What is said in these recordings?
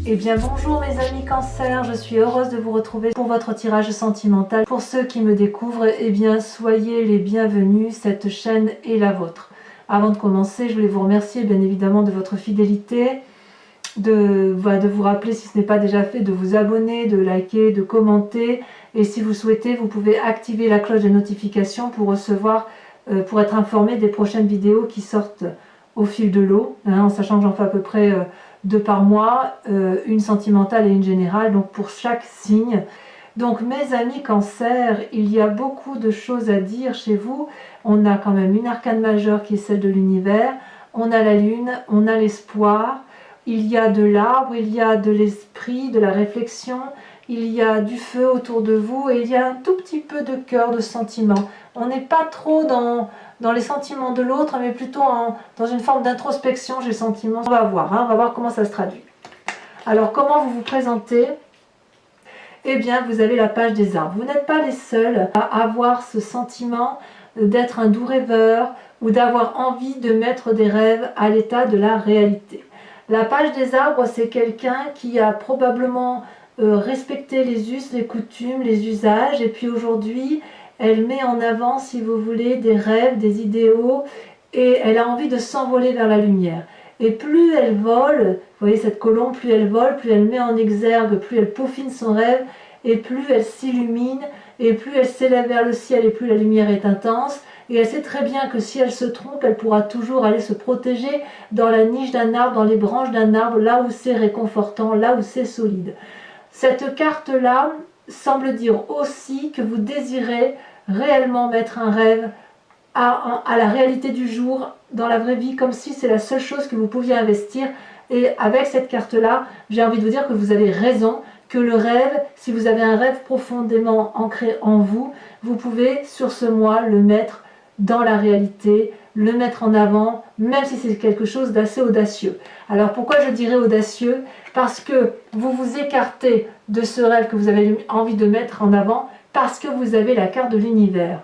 Eh bien bonjour mes amis Cancer, je suis heureuse de vous retrouver pour votre tirage sentimental. Pour ceux qui me découvrent, eh bien soyez les bienvenus, cette chaîne est la vôtre. Avant de commencer, je voulais vous remercier bien évidemment de votre fidélité, de vous rappeler si ce n'est pas déjà fait, de vous abonner, de liker, de commenter. Et si vous souhaitez, vous pouvez activer la cloche de notification pour recevoir, pour être informé des prochaines vidéos qui sortent au fil de l'eau, en sachant que j'en fais à peu près 2 par mois, une sentimentale et une générale, donc pour chaque signe. Donc mes amis Cancer, il y a beaucoup de choses à dire chez vous. On a quand même une arcane majeure qui est celle de l'univers, on a la lune, on a l'espoir, il y a de l'arbre, il y a de l'esprit, de la réflexion, il y a du feu autour de vous et il y a un tout petit peu de cœur, de sentiment. On n'est pas trop dans les sentiments de l'autre, mais plutôt dans une forme d'introspection, j'ai le sentiment. On va voir comment ça se traduit. Alors, comment vous vous présentez? Eh bien, vous avez la page des arbres. Vous n'êtes pas les seuls à avoir ce sentiment d'être un doux rêveur ou d'avoir envie de mettre des rêves à l'état de la réalité. La page des arbres, c'est quelqu'un qui a probablement respecté les us, les coutumes, les usages, et puis aujourd'hui, elle met en avant, si vous voulez, des rêves, des idéaux, et elle a envie de s'envoler vers la lumière. Et plus elle vole, vous voyez cette colombe, plus elle vole, plus elle met en exergue, plus elle peaufine son rêve, et plus elle s'illumine, et plus elle s'élève vers le ciel, et plus la lumière est intense. Et elle sait très bien que si elle se trompe, elle pourra toujours aller se protéger dans la niche d'un arbre, dans les branches d'un arbre, là où c'est réconfortant, là où c'est solide. Cette carte-là semble dire aussi que vous désirez réellement mettre un rêve à la réalité du jour, dans la vraie vie, comme si c'est la seule chose que vous pouviez investir. Et avec cette carte-là, j'ai envie de vous dire que vous avez raison, que le rêve, si vous avez un rêve profondément ancré en vous, vous pouvez sur ce mois le mettre dans la réalité, le mettre en avant, même si c'est quelque chose d'assez audacieux. Alors pourquoi je dirais audacieux? Parce que vous vous écartez de ce rêve que vous avez envie de mettre en avant, parce que vous avez la carte de l'univers.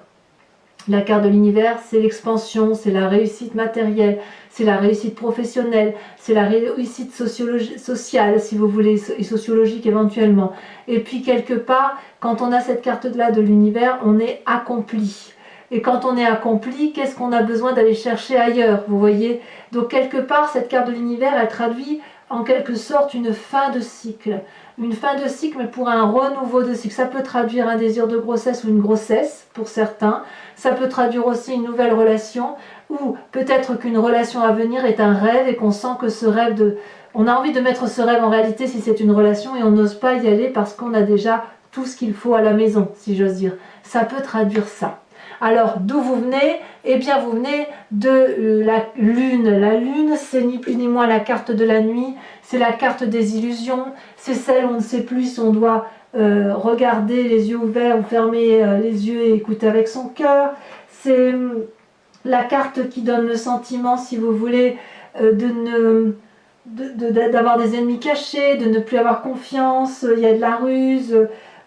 La carte de l'univers, c'est l'expansion, c'est la réussite matérielle, c'est la réussite professionnelle, c'est la réussite sociale, si vous voulez, et sociologique éventuellement. Et puis quelque part, quand on a cette carte-là de l'univers, on est accompli. Et quand on est accompli, qu'est-ce qu'on a besoin d'aller chercher ailleurs, vous voyez? Donc quelque part, cette carte de l'univers, elle traduit en quelque sorte une fin de cycle. Une fin de cycle, mais pour un renouveau de cycle. Ça peut traduire un désir de grossesse ou une grossesse, pour certains. Ça peut traduire aussi une nouvelle relation, ou peut-être qu'une relation à venir est un rêve et qu'on sent que ce rêve on a envie de mettre ce rêve en réalité si c'est une relation et on n'ose pas y aller parce qu'on a déjà tout ce qu'il faut à la maison, si j'ose dire. Ça peut traduire ça. Alors, d'où vous venez? Eh bien, vous venez de la lune. La lune, c'est ni plus ni moins la carte de la nuit, c'est la carte des illusions, c'est celle où on ne sait plus si on doit regarder les yeux ouverts ou fermer les yeux et écouter avec son cœur. C'est la carte qui donne le sentiment, si vous voulez, d'avoir des ennemis cachés, de ne plus avoir confiance, il y a de la ruse.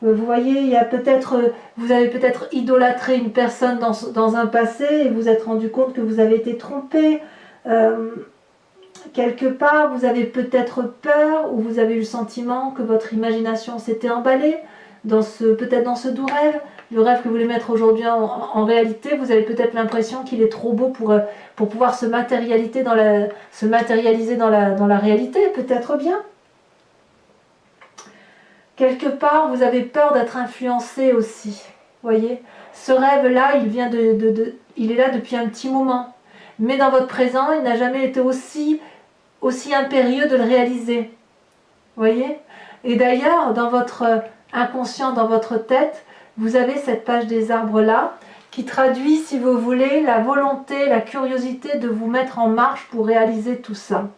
Vous voyez, il y a vous avez peut-être idolâtré une personne dans un passé et vous êtes rendu compte que vous avez été trompé. Quelque part, vous avez peut-être peur ou vous avez eu le sentiment que votre imagination s'était emballée peut-être dans ce doux rêve. Le rêve que vous voulez mettre aujourd'hui en réalité, vous avez peut-être l'impression qu'il est trop beau pour pouvoir se matérialiser dans la réalité, peut-être bien. Quelque part, vous avez peur d'être influencé aussi. Voyez, ce rêve-là, il est là depuis un petit moment. Mais dans votre présent, il n'a jamais été aussi impérieux de le réaliser. Voyez? Et d'ailleurs, dans votre inconscient, dans votre tête, vous avez cette page des arbres-là qui traduit, si vous voulez, la volonté, la curiosité de vous mettre en marche pour réaliser tout ça.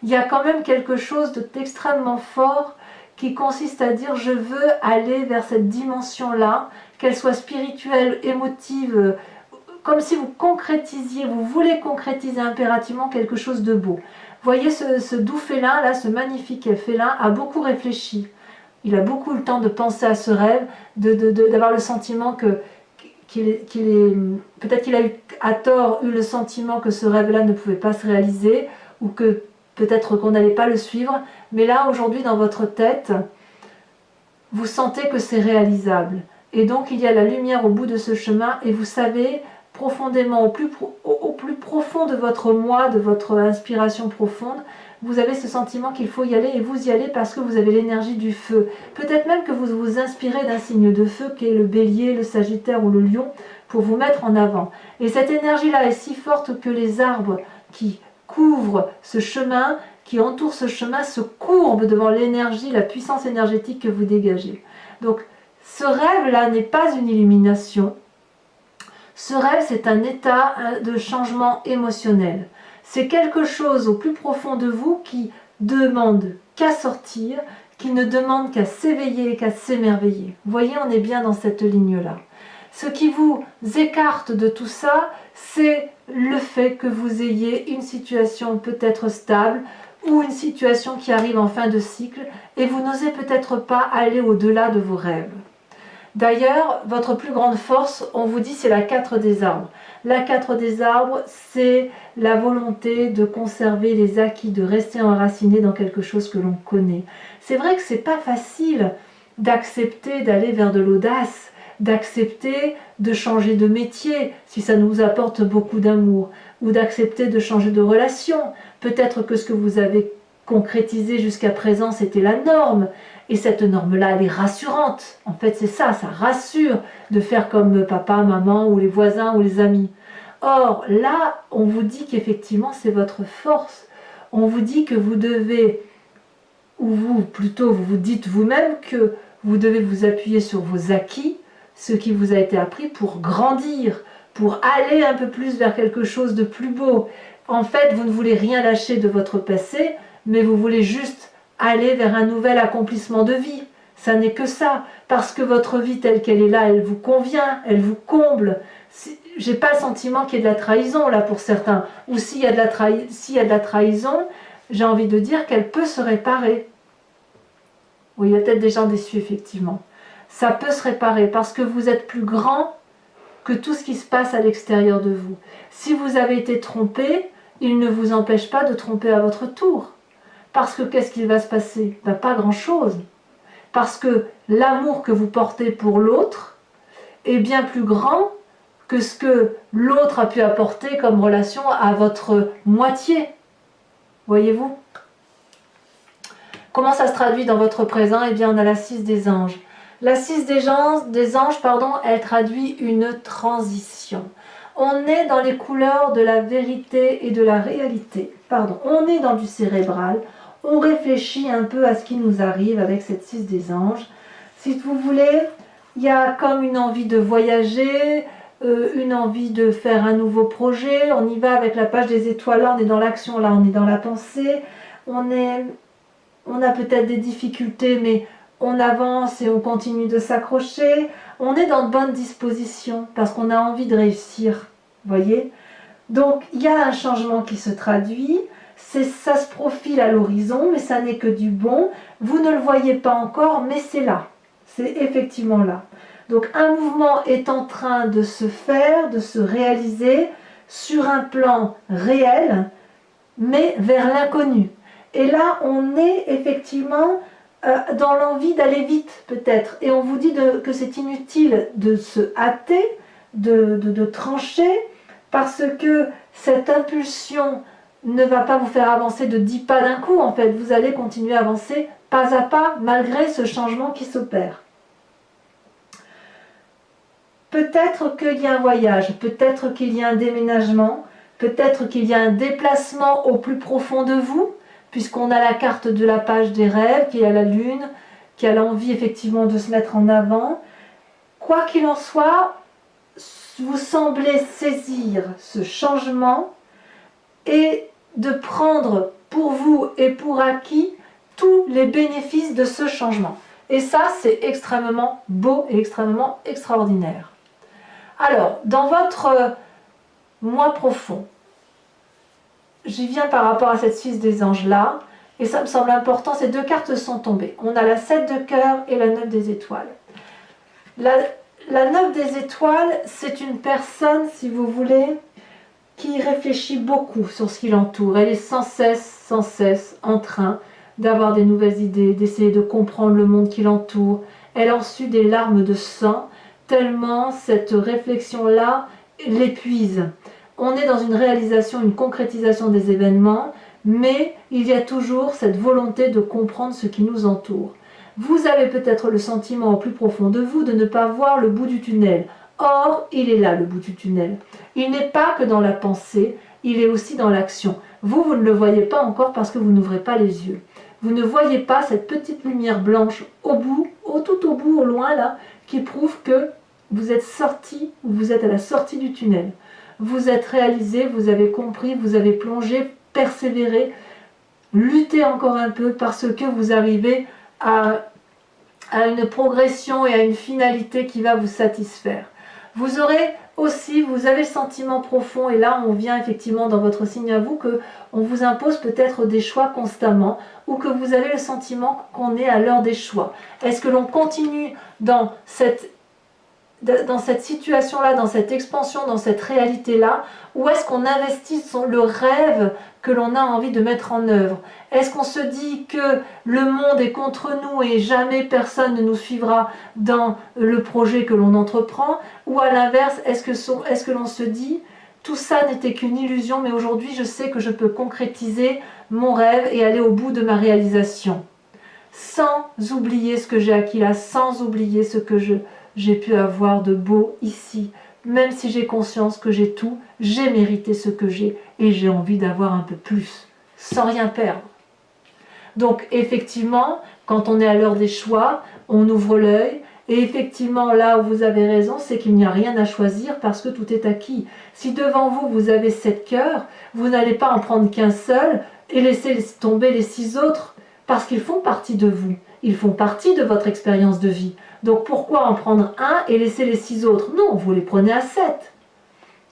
Il y a quand même quelque chose d'extrêmement fort qui consiste à dire je veux aller vers cette dimension-là, qu'elle soit spirituelle, émotive, comme si vous voulez concrétiser impérativement quelque chose de beau. Vous voyez, ce doux félin, là, ce magnifique félin, a beaucoup réfléchi. Il a beaucoup eu le temps de penser à ce rêve, d'avoir le sentiment peut-être qu'il a à tort eu le sentiment que ce rêve-là ne pouvait pas se réaliser, ou que peut-être qu'on n'allait pas le suivre, mais là aujourd'hui dans votre tête, vous sentez que c'est réalisable. Et donc il y a la lumière au bout de ce chemin et vous savez profondément, au plus profond de votre moi, de votre inspiration profonde, vous avez ce sentiment qu'il faut y aller et vous y allez parce que vous avez l'énergie du feu. Peut-être même que vous vous inspirez d'un signe de feu qui est le bélier, le sagittaire ou le lion pour vous mettre en avant. Et cette énergie-là est si forte que les arbres qui couvrent ce chemin, qui entourent ce chemin, se courbent devant l'énergie, la puissance énergétique que vous dégagez. Donc ce rêve-là n'est pas une illumination. Ce rêve, c'est un état de changement émotionnel. C'est quelque chose au plus profond de vous qui demande qu'à sortir, qui ne demande qu'à s'éveiller, qu'à s'émerveiller. Vous voyez, on est bien dans cette ligne-là. Ce qui vous écarte de tout ça, c'est le fait que vous ayez une situation peut-être stable ou une situation qui arrive en fin de cycle et vous n'osez peut-être pas aller au-delà de vos rêves. D'ailleurs, votre plus grande force, on vous dit, c'est la 4 des arbres. La 4 des arbres, c'est la volonté de conserver les acquis, de rester enraciné dans quelque chose que l'on connaît. C'est vrai que c'est pas facile d'accepter d'aller vers de l'audace, d'accepter de changer de métier si ça nous apporte beaucoup d'amour, ou d'accepter de changer de relation. Peut-être que ce que vous avez concrétisé jusqu'à présent, c'était la norme. Et cette norme-là, elle est rassurante. En fait, c'est ça, ça rassure de faire comme papa, maman, ou les voisins, ou les amis. Or, là, on vous dit qu'effectivement, c'est votre force. On vous dit que vous devez, ou plutôt, vous vous dites vous-même que vous devez vous appuyer sur vos acquis, ce qui vous a été appris pour grandir, pour aller un peu plus vers quelque chose de plus beau. En fait, vous ne voulez rien lâcher de votre passé, mais vous voulez juste aller vers un nouvel accomplissement de vie. Ça n'est que ça, parce que votre vie telle qu'elle est là, elle vous convient, elle vous comble. J'ai pas le sentiment qu'il y ait de la trahison là pour certains, ou s'il y a de la trahison, j'ai envie de dire qu'elle peut se réparer. Oui, il y a peut-être des gens déçus effectivement. Ça peut se réparer parce que vous êtes plus grand que tout ce qui se passe à l'extérieur de vous. Si vous avez été trompé, il ne vous empêche pas de tromper à votre tour. Parce que qu'est-ce qui va se passer? Ben, pas grand-chose. Parce que l'amour que vous portez pour l'autre est bien plus grand que ce que l'autre a pu apporter comme relation à votre moitié. Voyez-vous? Comment ça se traduit dans votre présent? Eh bien, on a la 6 des anges. La 6 des anges, elle traduit une transition. On est dans les couleurs de la vérité et de la réalité. On est dans du cérébral. On réfléchit un peu à ce qui nous arrive avec cette 6 des anges. Si vous voulez, il y a comme une envie de voyager, une envie de faire un nouveau projet. On y va avec la page des étoiles. Là, on est dans l'action. Là, on est dans la pensée. On a peut-être des difficultés, mais on avance et on continue de s'accrocher. On est dans de bonnes dispositions parce qu'on a envie de réussir. Voyez? Donc, il y a un changement qui se traduit. Ça se profile à l'horizon, mais ça n'est que du bon. Vous ne le voyez pas encore, mais c'est là. C'est effectivement là. Donc un mouvement est en train de se faire, de se réaliser sur un plan réel, mais vers l'inconnu. Et là, on est effectivement dans l'envie d'aller vite, peut-être. Et on vous dit que c'est inutile de se hâter, de trancher, parce que cette impulsion ne va pas vous faire avancer de 10 pas d'un coup, en fait. Vous allez continuer à avancer pas à pas, malgré ce changement qui s'opère. Peut-être qu'il y a un voyage, peut-être qu'il y a un déménagement, peut-être qu'il y a un déplacement au plus profond de vous, puisqu'on a la carte de la page des rêves, qui a la lune, qui a l'envie effectivement de se mettre en avant. Quoi qu'il en soit, vous semblez saisir ce changement et de prendre pour vous et pour acquis tous les bénéfices de ce changement. Et ça, c'est extrêmement beau et extrêmement extraordinaire. Alors, dans votre moi profond, j'y viens par rapport à cette 6 des anges là, et ça me semble important, ces deux cartes sont tombées. On a la 7 de cœur et la 9 des étoiles. La 9 des étoiles, c'est une personne, si vous voulez, qui réfléchit beaucoup sur ce qui l'entoure. Elle est sans cesse en train d'avoir des nouvelles idées, d'essayer de comprendre le monde qui l'entoure. Elle en sue des larmes de sang, tellement cette réflexion-là l'épuise. On est dans une réalisation, une concrétisation des événements, mais il y a toujours cette volonté de comprendre ce qui nous entoure. Vous avez peut-être le sentiment au plus profond de vous de ne pas voir le bout du tunnel. Or, il est là le bout du tunnel. Il n'est pas que dans la pensée, il est aussi dans l'action. Vous ne le voyez pas encore parce que vous n'ouvrez pas les yeux. Vous ne voyez pas cette petite lumière blanche au bout, tout au bout, au loin là, qui prouve que vous êtes sorti, vous êtes à la sortie du tunnel. Vous êtes réalisé, vous avez compris, vous avez plongé, persévéré, luttez encore un peu parce que vous arrivez à une progression et à une finalité qui va vous satisfaire. Vous aurez aussi, vous avez le sentiment profond, et là on vient effectivement dans votre signe à vous, que on vous impose peut-être des choix constamment, ou que vous avez le sentiment qu'on est à l'heure des choix. Est-ce que l'on continue dans cette situation-là, dans cette expansion, dans cette réalité-là, ou est-ce qu'on investit le rêve que l'on a envie de mettre en œuvre? Est-ce qu'on se dit que le monde est contre nous et jamais personne ne nous suivra dans le projet que l'on entreprend? Ou à l'inverse, est-ce que l'on se dit tout ça n'était qu'une illusion, mais aujourd'hui je sais que je peux concrétiser mon rêve et aller au bout de ma réalisation, sans oublier ce que j'ai acquis là, sans oublier ce que j'ai pu avoir de beau ici. Même si j'ai conscience que j'ai tout, j'ai mérité ce que j'ai et j'ai envie d'avoir un peu plus, sans rien perdre. Donc effectivement, quand on est à l'heure des choix, on ouvre l'œil. Et effectivement, là où vous avez raison, c'est qu'il n'y a rien à choisir parce que tout est acquis. Si devant vous, vous avez 7 cœurs, vous n'allez pas en prendre qu'un seul et laisser tomber les 6 autres parce qu'ils font partie de vous. Ils font partie de votre expérience de vie. Donc pourquoi en prendre un et laisser les 6 autres? Non, vous les prenez à 7.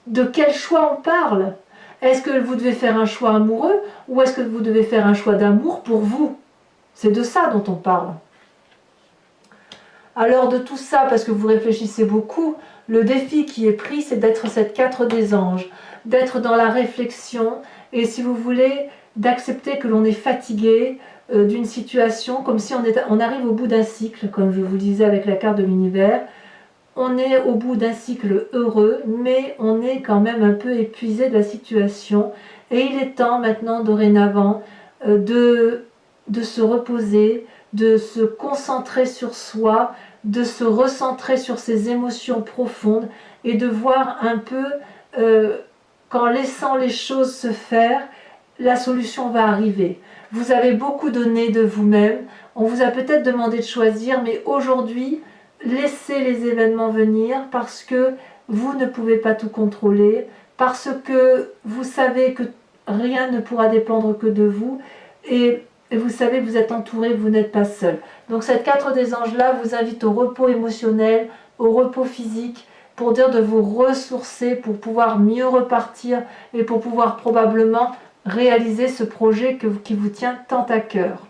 De quel choix on parle? Est-ce que vous devez faire un choix amoureux ou est-ce que vous devez faire un choix d'amour pour vous? C'est de ça dont on parle. Alors de tout ça, parce que vous réfléchissez beaucoup, le défi qui est pris, c'est d'être cette 4 des anges, d'être dans la réflexion et si vous voulez, d'accepter que l'on est fatigué d'une situation, comme si on arrive au bout d'un cycle, comme je vous disais avec la carte de l'univers. On est au bout d'un cycle heureux, mais on est quand même un peu épuisé de la situation. Et il est temps maintenant, dorénavant, de se reposer, de se concentrer sur soi, de se recentrer sur ses émotions profondes et de voir un peu qu'en laissant les choses se faire, la solution va arriver. Vous avez beaucoup donné de vous-même, on vous a peut-être demandé de choisir, mais aujourd'hui, laissez les événements venir parce que vous ne pouvez pas tout contrôler, parce que vous savez que rien ne pourra dépendre que de vous et vous savez que vous êtes entouré, vous n'êtes pas seul. Donc cette 4 des anges là vous invite au repos émotionnel, au repos physique, pour dire de vous ressourcer, pour pouvoir mieux repartir et pour pouvoir probablement réaliser ce projet qui vous tient tant à cœur.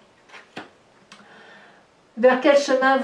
Vers quel chemin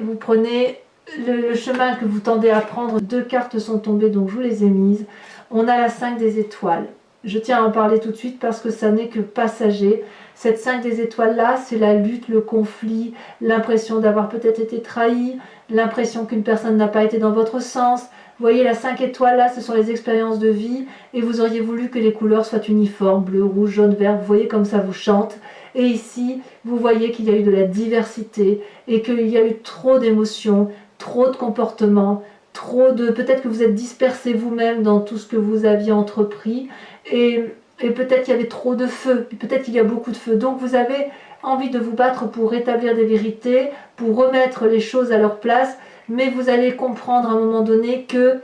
vous prenez le chemin que vous tendez à prendre? 2 cartes sont tombées, donc je vous les ai mises. On a la 5 des étoiles. Je tiens à en parler tout de suite parce que ça n'est que passager. Cette 5 des étoiles là, c'est la lutte, le conflit, l'impression d'avoir peut-être été trahi, l'impression qu'une personne n'a pas été dans votre sens. Vous voyez, la 5 étoiles là, ce sont les expériences de vie et vous auriez voulu que les couleurs soient uniformes, bleu, rouge, jaune, vert. Vous voyez comme ça vous chante. Et ici, vous voyez qu'il y a eu de la diversité et qu'il y a eu trop d'émotions, trop de comportements, peut-être que vous êtes dispersé vous-même dans tout ce que vous aviez entrepris et peut-être qu'il y avait trop de feu, peut-être qu'il y a beaucoup de feu. Donc vous avez envie de vous battre pour rétablir des vérités, pour remettre les choses à leur place, mais vous allez comprendre à un moment donné que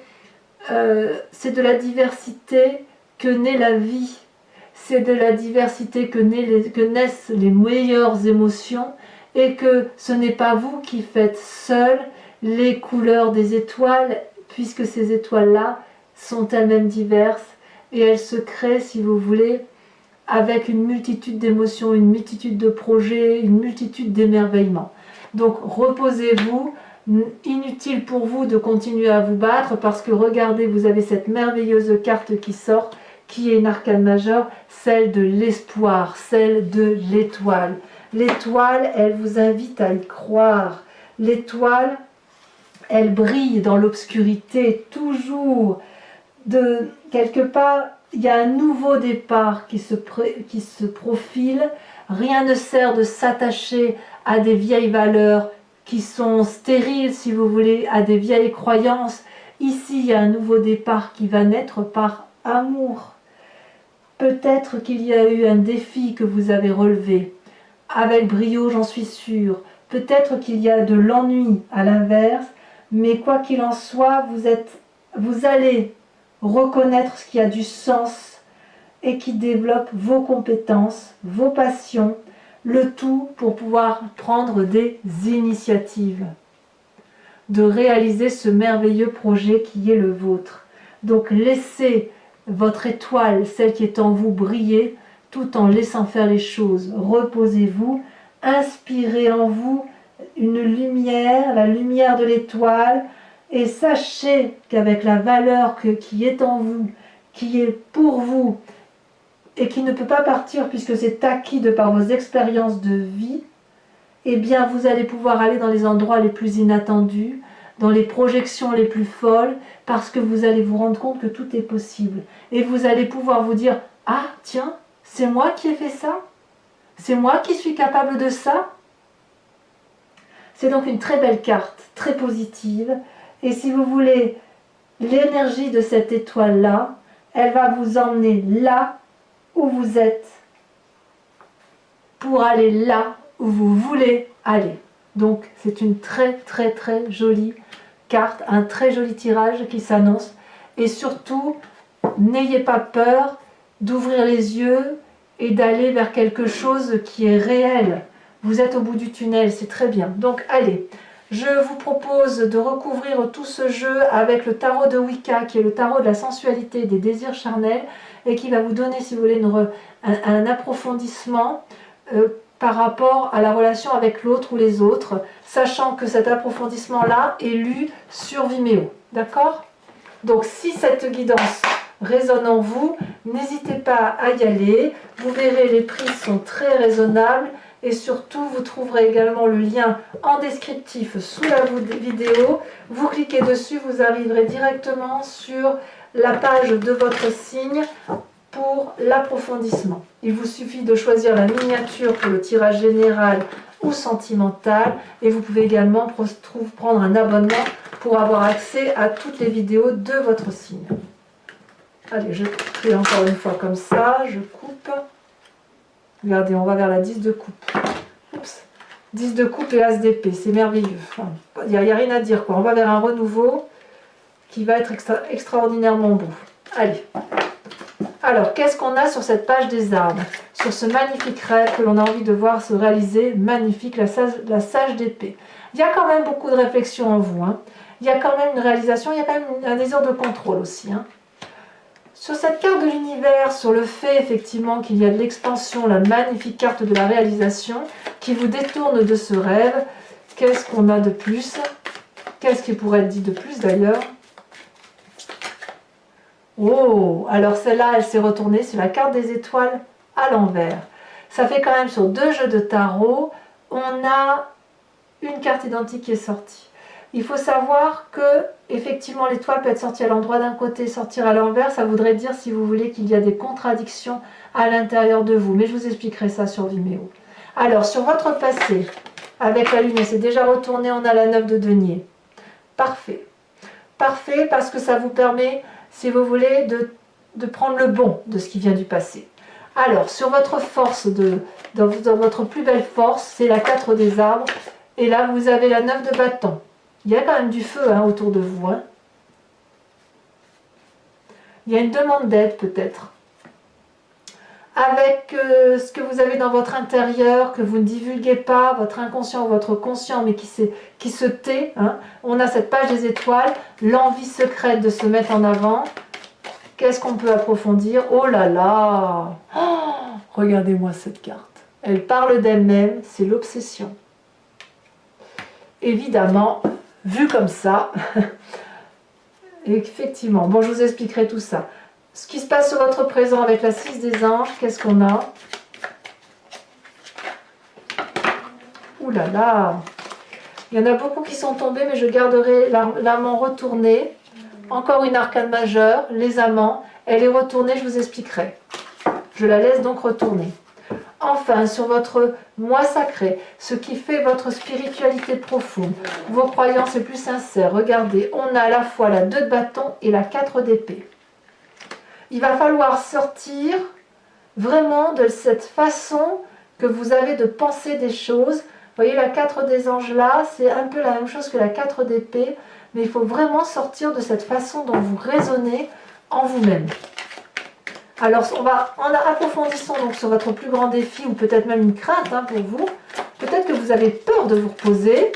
c'est de la diversité que naît la vie. C'est de la diversité que naissent les meilleures émotions et que ce n'est pas vous qui faites seul les couleurs des étoiles, puisque ces étoiles-là sont elles-mêmes diverses et elles se créent, si vous voulez, avec une multitude d'émotions, une multitude de projets, une multitude d'émerveillements. Donc reposez-vous, inutile pour vous de continuer à vous battre parce que regardez, vous avez cette merveilleuse carte qui sort qui est une arcane majeure, celle de l'espoir, celle de l'étoile. L'étoile, elle vous invite à y croire. L'étoile, elle brille dans l'obscurité, toujours. De quelque part, il y a un nouveau départ qui se profile. Rien ne sert de s'attacher à des vieilles valeurs qui sont stériles, si vous voulez, à des vieilles croyances. Ici, il y a un nouveau départ qui va naître par amour. Peut-être qu'il y a eu un défi que vous avez relevé, avec brio, j'en suis sûre. Peut-être qu'il y a de l'ennui à l'inverse, mais quoi qu'il en soit, vous allez reconnaître ce qui a du sens et qui développe vos compétences, vos passions, le tout pour pouvoir prendre des initiatives, de réaliser ce merveilleux projet qui est le vôtre. Donc laissez votre étoile, celle qui est en vous, briller tout en laissant faire les choses. Reposez-vous, inspirez en vous une lumière, la lumière de l'étoile, et sachez qu'avec la valeur qui est en vous, qui est pour vous, et qui ne peut pas partir puisque c'est acquis de par vos expériences de vie, eh bien vous allez pouvoir aller dans les endroits les plus inattendus, dans les projections les plus folles, parce que vous allez vous rendre compte que tout est possible. Et vous allez pouvoir vous dire « Ah, tiens, c'est moi qui ai fait ça? C'est moi qui suis capable de ça ?» C'est donc une très belle carte, très positive. Et si vous voulez, l'énergie de cette étoile-là, elle va vous emmener là où vous êtes pour aller là où vous voulez aller. Donc c'est une très très très jolie carte, un très joli tirage qui s'annonce. Et surtout, n'ayez pas peur d'ouvrir les yeux et d'aller vers quelque chose qui est réel. Vous êtes au bout du tunnel, c'est très bien. Donc allez, je vous propose de recouvrir tout ce jeu avec le tarot de Wicca, qui est le tarot de la sensualité et des désirs charnels, et qui va vous donner, si vous voulez, un approfondissement par rapport à la relation avec l'autre ou les autres, sachant que cet approfondissement-là est lu sur Vimeo. D'accord? Donc si cette guidance résonne en vous, n'hésitez pas à y aller. Vous verrez, les prix sont très raisonnables. Et surtout, vous trouverez également le lien en descriptif sous la vidéo. Vous cliquez dessus, vous arriverez directement sur la page de votre signe pour l'approfondissement. Il vous suffit de choisir la miniature pour le tirage général ou sentimental. Et vous pouvez également prendre un abonnement pour avoir accès à toutes les vidéos de votre signe. Allez, je trie encore une fois comme ça, je coupe. Regardez, on va vers la 10 de coupe. Oups. 10 de coupe et as d'épée, c'est merveilleux. Il n'y a rien à dire, quoi. On va vers un renouveau qui va être extraordinairement beau. Allez. Alors, qu'est-ce qu'on a sur cette page des arbres? Sur ce magnifique rêve que l'on a envie de voir se réaliser, magnifique, la sage d'épée. Il y a quand même beaucoup de réflexion en vous. Hein. Il y a quand même une réalisation, il y a quand même un désir de contrôle aussi. Hein. Sur cette carte de l'univers, sur le fait effectivement qu'il y a de l'expansion, la magnifique carte de la réalisation qui vous détourne de ce rêve, qu'est-ce qu'on a de plus? Qu'est-ce qui pourrait être dit de plus d'ailleurs? Oh, alors celle-là, elle s'est retournée, c'est la carte des étoiles à l'envers. Ça fait quand même sur 2 jeux de tarot, on a une carte identique qui est sortie. Il faut savoir que, effectivement, l'étoile peut être sortie à l'endroit d'un côté, sortir à l'envers. Ça voudrait dire, si vous voulez, qu'il y a des contradictions à l'intérieur de vous. Mais je vous expliquerai ça sur Vimeo. Alors, sur votre passé, avec la lune, c'est déjà retourné, on a la 9 de denier. Parfait. Parfait parce que ça vous permet, si vous voulez, de prendre le bon de ce qui vient du passé. Alors, sur votre force, dans votre plus belle force, c'est la 4 des arbres. Et là, vous avez la 9 de bâton. Il y a quand même du feu hein, autour de vous. Hein. Il y a une demande d'aide peut-être. Avec ce que vous avez dans votre intérieur, que vous ne divulguez pas, votre inconscient ou votre conscient, mais qui se tait. Hein. On a cette page des étoiles, l'envie secrète de se mettre en avant. Qu'est-ce qu'on peut approfondir? Oh là là oh, regardez-moi cette carte. Elle parle d'elle-même, c'est l'obsession. Évidemment, vu comme ça, effectivement, bon, je vous expliquerai tout ça. Ce qui se passe sur votre présent avec la 6 des anges, qu'est-ce qu'on a? Ouh là là! Il y en a beaucoup qui sont tombés, mais je garderai l'amant retourné. Encore une arcane majeure, les amants. Elle est retournée, je vous expliquerai. Je la laisse donc retourner. Enfin, sur votre moi sacré, ce qui fait votre spiritualité profonde, vos croyances les plus sincères, regardez, on a à la fois la 2 de bâton et la 4 d'épée. Il va falloir sortir vraiment de cette façon que vous avez de penser des choses. Vous voyez la 4 des anges là, c'est un peu la même chose que la 4 d'épée, mais il faut vraiment sortir de cette façon dont vous raisonnez en vous-même. Alors, en approfondissant donc sur votre plus grand défi, ou peut-être même une crainte pour vous, peut-être que vous avez peur de vous reposer,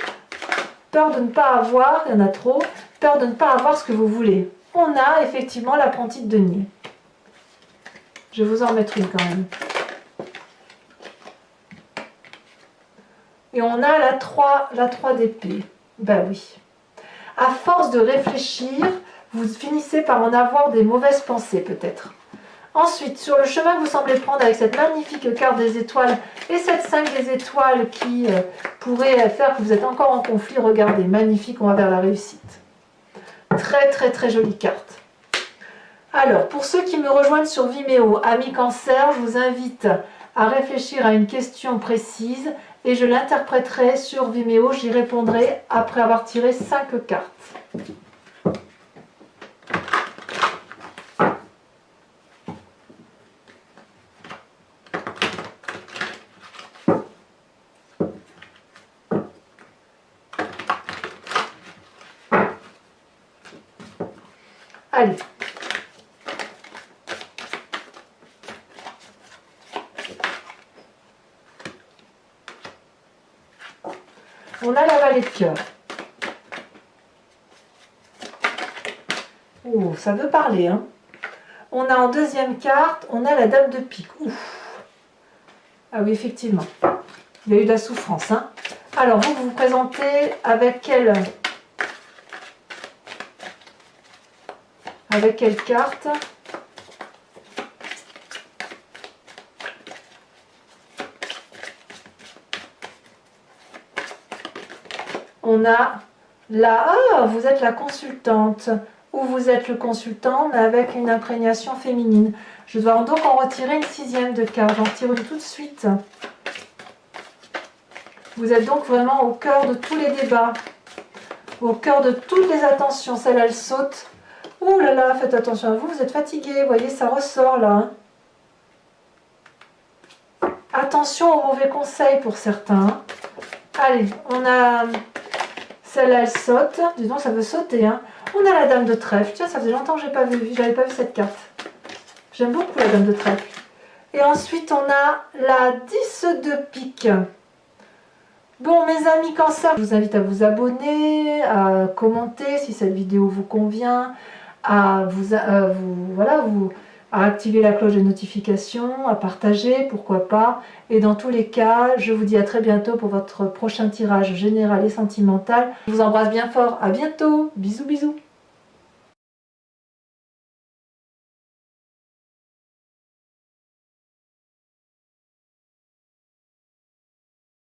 peur de ne pas avoir, il y en a trop, peur de ne pas avoir ce que vous voulez. On a effectivement l'apprenti de denier. Je vais vous en mettre une quand même. Et on a la 3 d'épée. Ben oui. À force de réfléchir, vous finissez par en avoir des mauvaises pensées peut-être. Ensuite, sur le chemin que vous semblez prendre avec cette magnifique carte des étoiles et cette 5 des étoiles qui pourrait faire que vous êtes encore en conflit, regardez, magnifique, on va vers la réussite. Très très très jolie carte. Alors, pour ceux qui me rejoignent sur Vimeo, amis Cancer, je vous invite à réfléchir à une question précise et je l'interpréterai sur Vimeo, j'y répondrai après avoir tiré 5 cartes. Allez. On a la vallée de cœur. Oh, ça veut parler, hein. On a en deuxième carte, on a la dame de pique. Ouf. Ah oui, effectivement. Il y a eu de la souffrance, hein. Alors, vous vous présentez avec quelle carte? On a la... Ah, vous êtes la consultante. Ou vous êtes le consultant, mais avec une imprégnation féminine. Je dois donc en retirer une 6e de carte. J'en tire une tout de suite. Vous êtes donc vraiment au cœur de tous les débats. Au cœur de toutes les attentions. Celle-là, elle saute. Ouh là là, faites attention à vous. Vous êtes fatigué. Vous voyez, ça ressort là. Hein. Attention aux mauvais conseils pour certains. Allez, on a... Celle-là, elle saute. Dis donc, ça veut sauter. Hein. On a la dame de trèfle. Tiens, ça faisait longtemps que je n'avais pas vu cette carte. J'aime beaucoup la dame de trèfle. Et ensuite, on a la 10 de pique. Bon, mes amis Cancer, je vous invite à vous abonner, à commenter si cette vidéo vous convient, à activer la cloche de notification, à partager, pourquoi pas. Et dans tous les cas, je vous dis à très bientôt pour votre prochain tirage général et sentimental. Je vous embrasse bien fort. À bientôt. Bisous, bisous.